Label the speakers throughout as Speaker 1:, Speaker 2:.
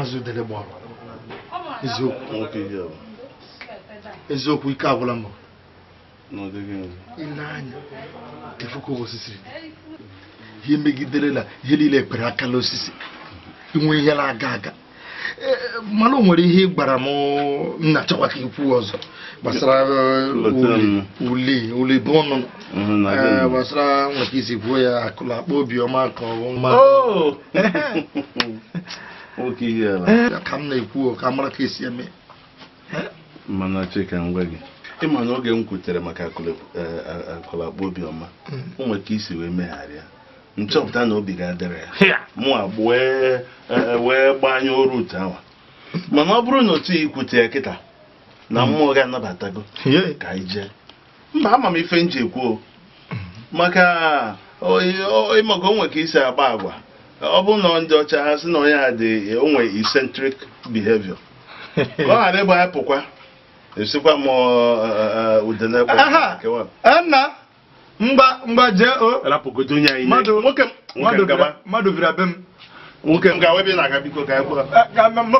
Speaker 1: maazị Udele gbara eziokwu ike agwụla m ile anya efuko osisi ihe megiderela ihe niile ekpere aka n'osisi inwe ihe na-aga aga mana o nwere ihe gbara m na-achọkwa ka ikwu ọzọ gbasara ule bụ ọnụ gbasara nweta isi kwuo ya akụla akpa obiọma ka ka m na-ekwu ka mara ka esi eme
Speaker 2: mana Chika ngwa gị ịma na oge m kwutere maka akụla akpa obiọma o nwere ka isi wee megharịa nchọpụta na obi ga-adịrị ya mụ abụ wee gbanye oru otu awa mana ọ bụrụ na otu ikwute ya kịta na mmụọ ga-anabatago ka anyị jee mba ama m ife nji ekwuo maka ịmaga onwe ka isi agba agwa ọ bụrụ na ndị ọcha ha sị na onye a dị onwe eccentric behavior ka ọ ghara ịgba ya pụkwa esikwa m Udele
Speaker 1: nna mgba jee
Speaker 2: rapụgodo onye anyị
Speaker 1: mmadụ bịara be m
Speaker 2: nwoke m gawa ebe na-aga biko ka anyị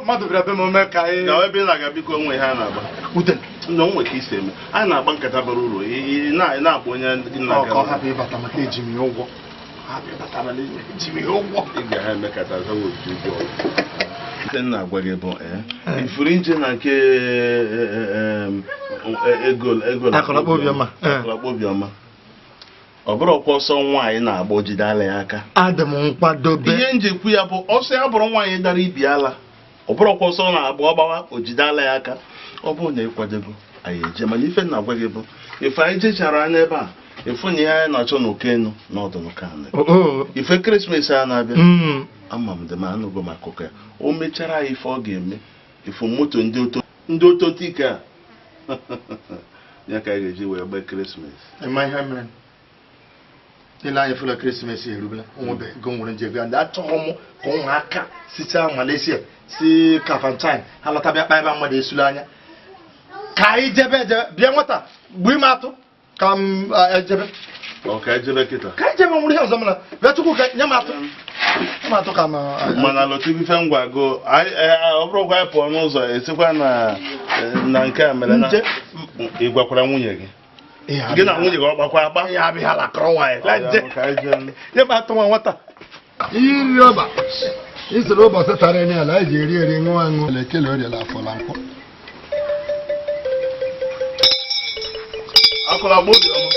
Speaker 1: mmadụ bịara be m ome ka anyị
Speaker 2: gawa ebe na-aga biko onwe ha na-agba
Speaker 1: Udele
Speaker 2: na onwe ka isi eme anyị na-agba nkata bara uru na-akpọ onye
Speaker 1: na-aga ịbata maka eji m ya ụgwọ
Speaker 2: ị ga-ha emekata zawa otu ụgwọ ite nna agwa gị bụ ifuru nje na nke
Speaker 1: akụlakpa
Speaker 2: obiọma ọ bụrụ ọkwa ọsọ nwaanyị na-agba ojidala ya aka
Speaker 1: adị m nkwadobe
Speaker 2: ihe njikwu ya bụ ọsọ ya bụrụ nwaanyị dara ibi ala ọ bụrụ ọkwa ọsọ na-agba ọgbawa ojidala ya aka ọ bụrụ na ịkwadogo anyị eje mana ife nna agwa gị bụ ife anyị jechara anya ebe a ifu na ihe anyị na-achọ n'okenu n'ọdụ n'ụkanị ife ekeresimesi a na-abịa ama m dị ma anụgo m akụkọ ya o mechara ya ife ọ ga-eme ifu moto ndị ototike a ya ka anyị ga-eji wee gba ekeresimesi
Speaker 1: ile anya fụla ekeresimesi erubela onwebe ego nwere nje bịa ndị achọghị m ka ụmụaka site Malaysia si Kafantine ha lọta bịa kpa ebe mmadụ esula anya ka anyị jebe bịa nwata gbuo ime atụ ka m ejebe
Speaker 2: ka ejebe kịta
Speaker 1: ka anyị jebe nwere ihe ọzọ mana bịa chukwu ka nye m atụ ka
Speaker 2: mana lọtibife ngwa go ọ bụrụkwa anyị pụọ n'ụzọ esikwa na nke a mere na ị gwakwara nwunye gị gị na nwunye gị ọ gbakwa agba
Speaker 1: ya abịa lakọrọ nwaanyị nye m atụ nwa nwata iri ọba isoro ụbọchị tara enye ala eji eri ṅụọ aṅụ ekele oriela afọ na nkwọ
Speaker 2: akụla agba obiọma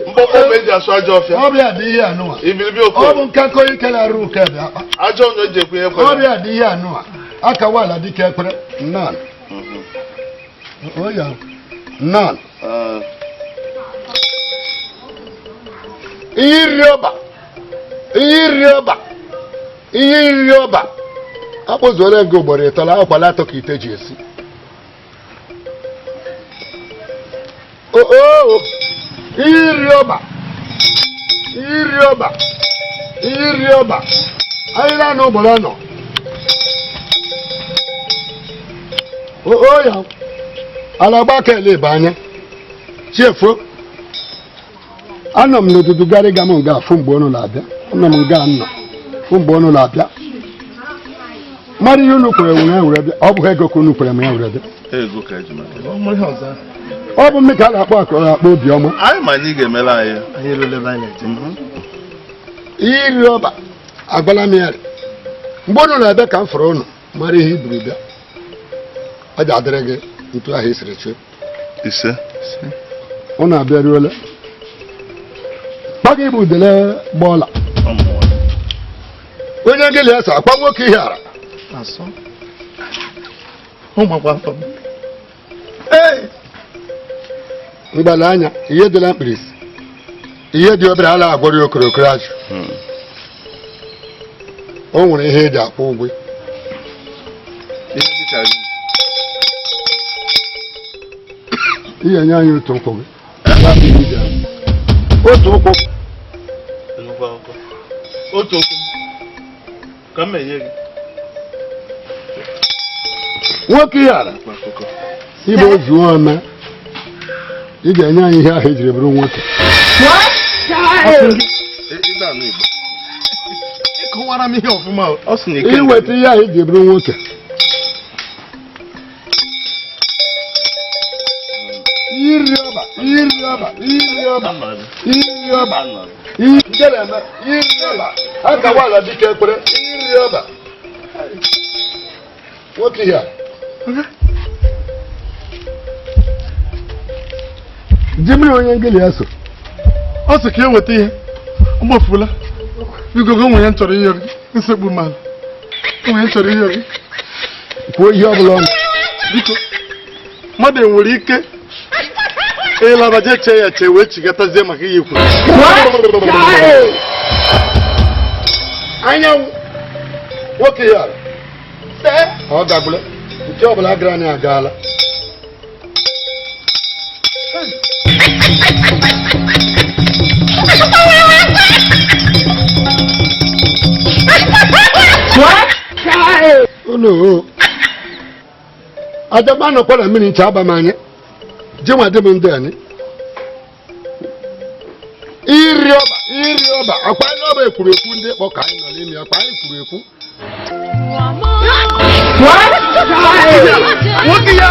Speaker 1: mgbọkọ
Speaker 2: mgbe eji asụ aja ọfịa
Speaker 1: ọbịa dị ihe anụwa ọ bụ nkakọ ike na-arụ ụka ebe akpa
Speaker 2: aja onye ji ekwe ekwe
Speaker 1: ọbịa dị ihe anụwa aka wala dike ekpere nnan oya nnan ihe iri ọba akpụzuola gị ugboro ịtọla akwala atọ ka ite ji esi iri ọba anyị na n'ụgbọrọ nọ oya ala gba aka ele ebe anya chefuo anọ m n'odudu garịga m nga afụ mgbe ọnụ na-abịa anọ m nga nọ fụ mgbe ọnụ na-abịa mmadụ ihe unu kwere nwere ewere bịa ọ bụghị ego ka unu kwere m ya were bịa ọ bụ mmeka a na-akpọ akọrọ akpa obiọma
Speaker 2: anyị ma na ị ga-emere anyị
Speaker 1: iri ọba agwala m ya mgbe unu na-abịa ka m fụrụ ụnụ mara ihe iburu bịa ọ ji adịrị gị ntu ahụ esiri chue
Speaker 2: ise
Speaker 1: ụnụ abịaruola gbaga ịbụ Udele gba ọla onye gịlị ya so akpa nwoke ihe ara mgbala anya ihe dịla mkpirisi ihe dị obere ala agwọrọ okorokoro ajụ o nwere ihe eji akpọ ụgwọ ihe nye anyị otu nkwụ gị otu ụkwụ
Speaker 2: ka m enye gị
Speaker 1: nwoke ihe ara ibe ozuo ome ị ga-enye anyị ihe ahụ ejiri bụrụ nwoke
Speaker 3: kọwara m ihe ọfụma.
Speaker 2: Ọ sị na ike
Speaker 1: iweta ihe anyị ji bụrụ nwoke iri ọba akawala dịka ekpere iri ọba nwoke ya jimiri onye ngili ya so
Speaker 3: Ọ sị ka e weta ihe mgbafula biko gị nwere chọrọ ihe gị nsogbu mmadụ nwere chọrọ ihe gị
Speaker 1: kwuo ihe ọbụla ọnụ
Speaker 3: biko mmadụ enwere ike ịlabaje chee ya chee wee chigatazie maka ihe kwuru
Speaker 1: anyanwụ nwoke ya ọ dagbule nke ọbụla gara anyị agaala ụlọ adaba nọkwa na mmiri nche aba m anya jenwa dị m ndị anyị iri ọba akwa anyị ọba ekwuru ekwu ndị kpọ ka anyị nọ n'ime ya akwa anyị kwuru ekwu
Speaker 3: nwoke ya